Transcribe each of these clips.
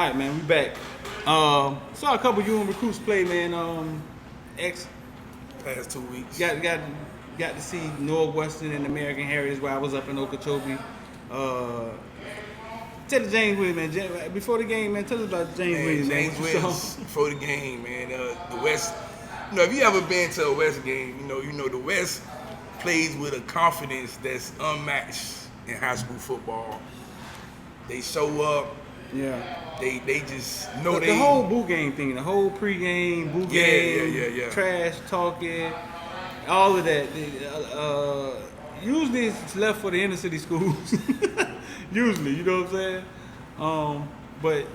right, man, we back. Saw a couple UN recruits play, man. Past 2 weeks. Got to see Northwestern and American Heritage while I was up in Okeechobee. Tell the James Williams, man. Before the game, man, tell us about James Williams, man. James Williams before the game, man. The West. You know, if you ever been to a West game, you know the West plays with a confidence that's unmatched in high school football. They show up. Yeah. They just know the whole boot game thing, the whole pregame, boot game, yeah. trash talking, all of that. Usually it's left for the inner city schools. Usually, you know what I'm saying? But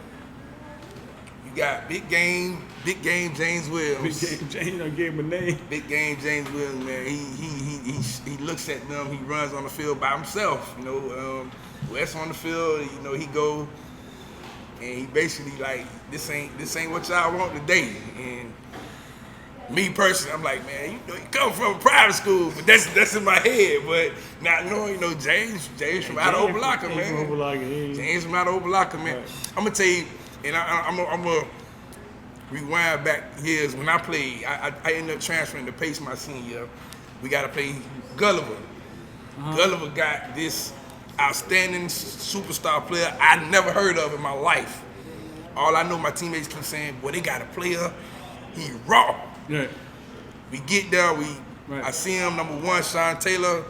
you got big game James Williams. Big game James, I gave him a name. Big game James Williams, man. He looks at them. He runs on the field by himself. You know, West on the field. You know, he go. And he basically like, this ain't what y'all want today. And me personally, I'm like, man, you know, you come from a private school, but that's in my head. But not knowing, you know, James from out of Opa-locka, man. James from out of Opa-locka, man. Right. I'm gonna tell you, and I'm gonna rewind back years when I played. I ended up transferring to Pace my senior year. We got to play Gulliver. Gulliver got this outstanding superstar player I never heard of in my life. All I know, my teammates keep saying, boy, they got a player, he raw. Yeah. We get there, I see him, number one, Sean Taylor.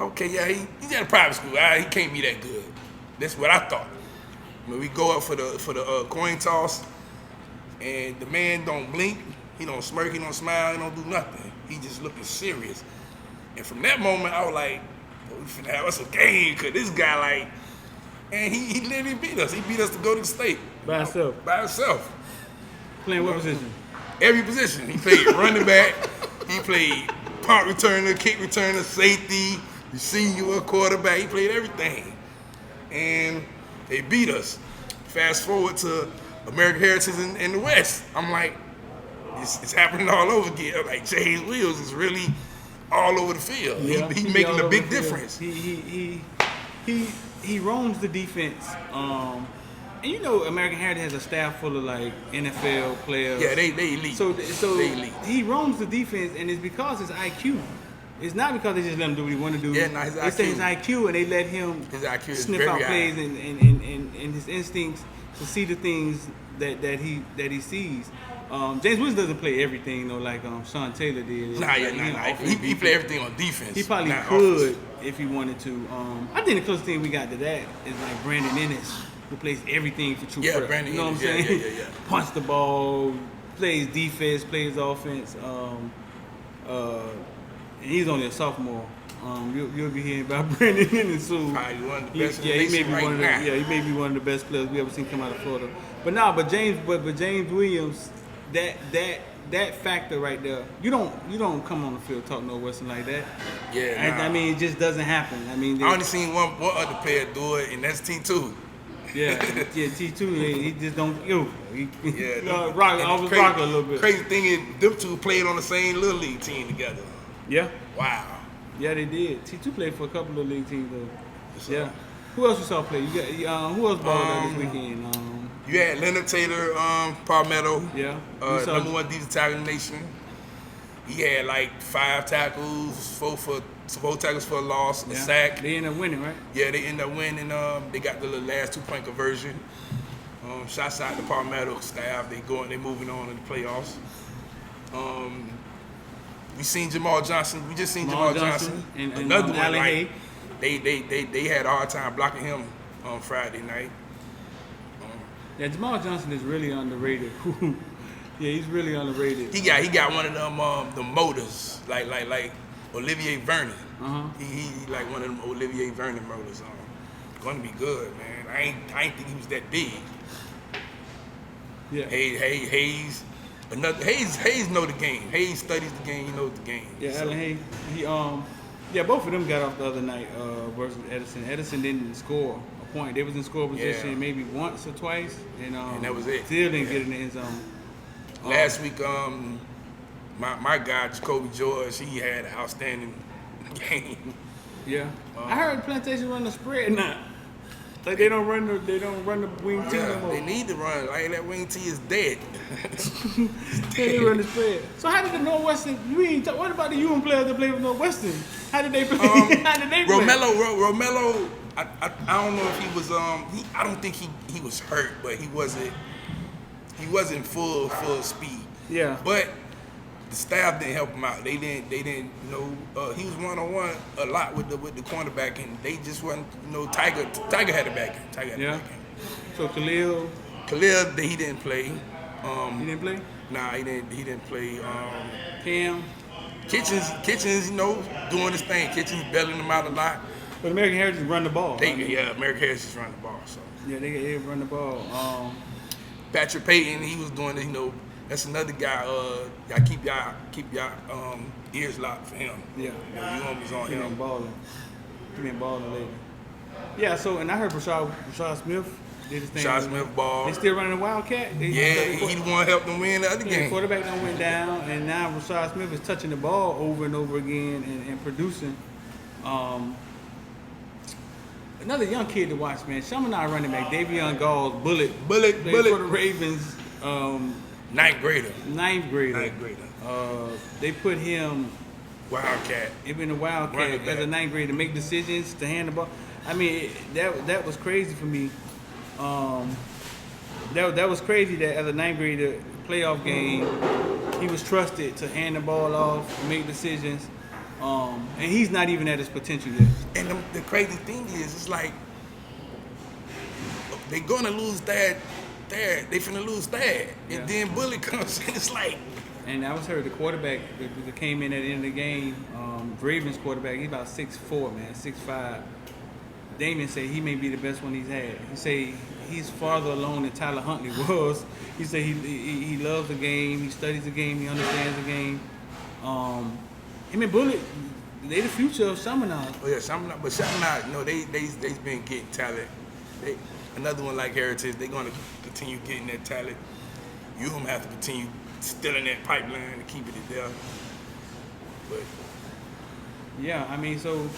Okay, yeah, he's at a private school. He can't be that good. That's what I thought. When we go up for the coin toss, and the man don't blink, he don't smirk, he don't smile, he don't do nothing. He just looking serious. And from that moment, I was like, we finna have us a game, because this guy, like, and he literally beat us. He beat us to go to the state. By himself? By himself. Playing what position? Every position. He played running back, he played punt returner, kick returner, safety, receiver, quarterback. He played everything. And they beat us. Fast forward to American Heritage in the West. I'm like, it's happening all over again. I'm like, James Williams is really all over the field. Yeah, he making a big difference. He roams the defense. And you know, American Heritage has a staff full of like NFL players. Yeah, they elite. So they elite. He roams the defense, and it's because his IQ. It's not because they just let him do what he want to do. Yeah, no, his IQ. It's his IQ, and they let him sniff out plays and his instincts to see the things that he sees. James Williams doesn't play everything though, like Sean Taylor did. He play everything on defense. He probably could if he wanted to. I think the closest thing we got to that is like Brandon Ennis, who plays everything for true prep. Brandon you know Ennis, what I'm saying? Yeah. Punts the ball, plays defense, plays offense. And he's only a sophomore. You'll be hearing about Brandon Ennis soon. Probably one of the best in the nation right now. Yeah, he may be one of the best players we ever seen come out of Florida. But James Williams, that factor right there, you don't come on the field talk Northwestern like that. Yeah, I mean, it just doesn't happen. I mean, I only seen one other player do it, and that's T2. Yeah, T2. He just don't. Rock a little bit. Crazy thing is, them two played on the same little league team together. Yeah. Wow. Yeah, they did. T2 played for a couple of league teams though. So, yeah. Who else you saw play? You got who else balled out this weekend? You had Leonard Taylor, Palmetto. Yeah. Number one defensive tackle in the nation. He had like 5 tackles, 4 tackles for a loss, a sack. They ended up winning, right? Yeah, they ended up winning. They got the last 2-point conversion. Shots out to Palmetto staff. They moving on in the playoffs. We seen Jamal Johnson. We just seen Jamal Johnson. And another one. Like, they had a hard time blocking him on Friday night. Yeah, Jamal Johnson is really underrated. Yeah, he's really underrated. He got one of them the motors like Olivier Vernon. He like one of them Olivier Vernon motors. Going to be good, man. I ain't think he was that big. Yeah. Hayes know the game. Hayes studies the game. He knows the game. Yeah, so. Alan Hayes. He both of them got off the other night versus Edison. Edison didn't score a point. They was in score position maybe once or twice, and that was it. Still didn't get in the end zone. Last week, my guy Jacoby George, he had an outstanding game. Yeah. I heard Plantation run the spread now. Like they don't run the wing T no more. They need to run. Like that wing T is dead. They run the spread. So how did the Northwestern? What about the UM players that play with Northwestern? How did they play? How did they play? Romello. I don't know if he was. I don't think he was hurt, but he wasn't full speed. Yeah. But the staff didn't help him out. They didn't he was one-on-one a lot with the cornerback, and they just wasn't. Tiger had a back end. So Khalil, he didn't play. He didn't play? Nah, he didn't play. Cam. Kitchens, doing his thing. Kitchens bailing them out a lot. But American Heritage run the ball. American Heritage just run the ball. So yeah, they run the ball. Patrick Payton, he was doing it. That's another guy. Y'all keep y'all ears locked for him. Yeah, you always on him. He been balling lately. Yeah. So and I heard Rashad Smith did his thing. Rashad Smith ball. They still running the Wildcat. He the one helped them win the other game. The quarterback done went down, and now Rashad Smith is touching the ball over and over again and producing. Another young kid to watch, man. Chaminade running back, Davion Gall's Bullet for the Ravens. Ninth grader. They put him Wildcat. Even the Wildcat as a ninth grader to make decisions to hand the ball. I mean, that was crazy for me. That was crazy that as a ninth grader playoff game, he was trusted to hand the ball off, make decisions. And he's not even at his potential yet. And the crazy thing is, it's like they're gonna lose that. They finna lose that, and then Bullet comes in. It's like. And I was heard the quarterback that came in at the end of the game, Ravens quarterback. He's about 6'4", man, 6'5". Damien said he may be the best one he's had. He say he's farther along than Tyler Huntley was. He said he loves the game, he studies the game, he understands the game. Him and Bullet, they the future of Chaminade. Oh yeah, Chaminade, but Chaminade, they've been getting talent. Another one like Heritage, they're gonna continue getting that talent. You gonna have to continue stealing that pipeline to keep it there. But yeah, I mean, so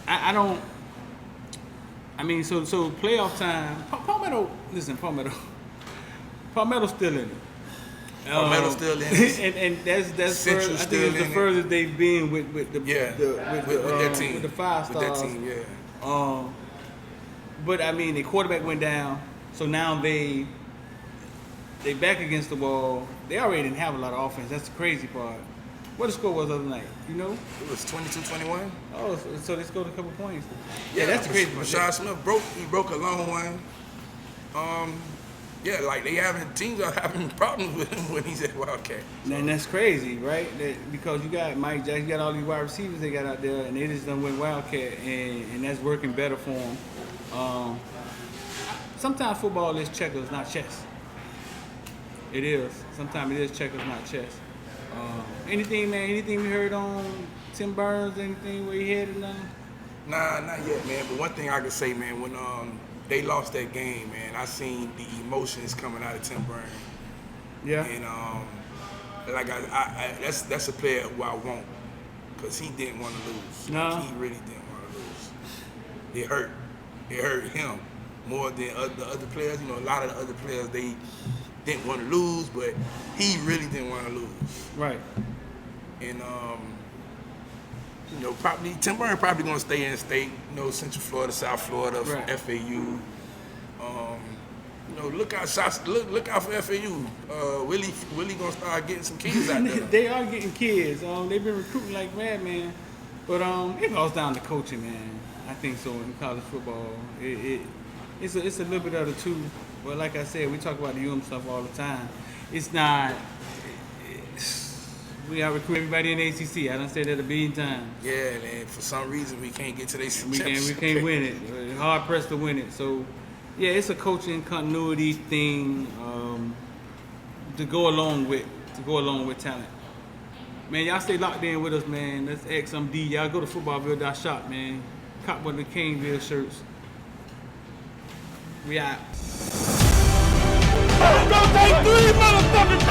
I don't. I mean, so playoff time. Palmetto's still in it. Palmetto's still in it. and that's I think it's the furthest they've been with that team, with the 5 stars. With that team, yeah. But I mean, the quarterback went down, so now they back against the wall. They already didn't have a lot of offense. That's the crazy part. What the score was the other night? You know? It was 22-21. Oh, so they scored a couple points. Yeah, that's the crazy part. Rashad Smith broke a long one. Yeah, like teams are having problems with him when he's at Wildcat. So. And that's crazy, right? Because you got Mike Jackson, you got all these wide receivers they got out there, and they just done went Wildcat, and that's working better for them. Sometimes football is checkers, not chess. It is. Sometimes it is checkers, not chess. Anything we heard on Tim Burns, anything where he headed nothing? Nah, not yet, man. But one thing I can say, man, when they lost that game, man, I seen the emotions coming out of Tim Burns. Yeah. And like that's a player who I want, because he didn't want to lose. No. He really didn't want to lose. It hurt. It hurt him more than the other players. You know, a lot of the other players, they didn't want to lose, but he really didn't want to lose. Right. And probably Tim Burns probably gonna stay in state. Central Florida, South Florida, right. FAU. Look out for FAU. Willie gonna start getting some kids out there. They are getting kids. They've been recruiting like madman. But it goes down to coaching, man. I think so in college football. It's a little bit of the two. But like I said, we talk about the UM stuff all the time. It's not. We got to recruit everybody in the ACC. I done said that a billion times. Yeah, and for some reason we can't get to the ACC. We can't win it. We're hard pressed to win it. So, yeah, it's a coaching continuity thing to go along with talent. Man, y'all stay locked in with us, man. That's XMD. Y'all go to footballville.shop, man. Cop one of the Caneville shirts. We out. It's gonna take 3 motherfuckers